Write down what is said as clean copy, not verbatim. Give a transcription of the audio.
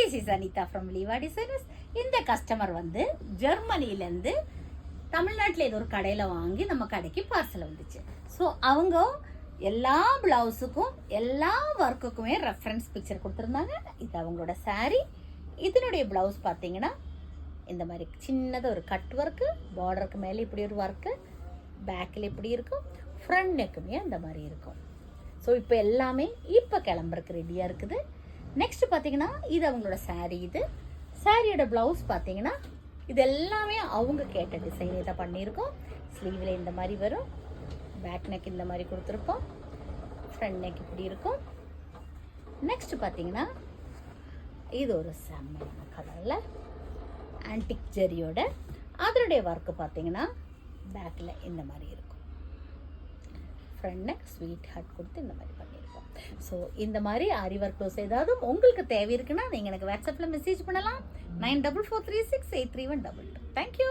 This is Anitha from லீவா designers. இந்த customer வந்து ஜெர்மனிலேருந்து தமிழ்நாட்டில் ஏதோ ஒரு கடையில் வாங்கி நம்ம கடைக்கு பார்சல் வந்துச்சு. ஸோ அவங்க எல்லா பிளவுஸுக்கும் எல்லா ஒர்க்குக்குமே ரெஃபரன்ஸ் பிக்சர் கொடுத்துருந்தாங்க. இது அவங்களோட saree. இதனுடைய ப்ளவுஸ் பார்த்தீங்கன்னா இந்த மாதிரி சின்னதாக ஒரு கட் ஒர்க்கு, பார்டருக்கு மேலே இப்படி ஒரு ஒர்க்கு, பேக்கில் இப்படி இருக்கும், ஃப்ரண்ட் நெக்குமே அந்த மாதிரி இருக்கும். ஸோ இப்போ எல்லாமே இப்போ கிளம்புறக்கு ரெடியாக இருக்குது. நெக்ஸ்ட் பார்த்தீங்கன்னா இது அவங்களோட saree. இது சாரியோட ப்ளவுஸ் பார்த்தீங்கன்னா இது எல்லாமே அவங்க கேட்ட டிசைன் இதை பண்ணியிருக்கோம். ஸ்லீவில் இந்த மாதிரி வரும், பேக் நெக் இந்த மாதிரி கொடுத்துருக்கோம், ஃப்ரண்ட் நெக் இப்படி இருக்கும். நெக்ஸ்ட் பார்த்தீங்கன்னா இது ஒரு செம்மையான கலரில் ஆன்டிக் ஜெரியோட அதனுடைய ஒர்க்கு பார்த்தீங்கன்னா பேக்கில் இந்த மாதிரி இருக்கும், ஃப்ரண்ட் நெக் ஸ்வீட் ஹார்ட் கொடுத்து இந்த மாதிரி பண்ணியிருக்கோம். ஸோ இந்த மாதிரி ஆரி ஒர்க் க்ளோஸ் ஏதாவது உங்களுக்கு தேவை இருக்குன்னா நீங்கள் எனக்கு வாட்ஸ்அப்பில் மெசேஜ் பண்ணலாம். 9443683122. தேங்க்யூ.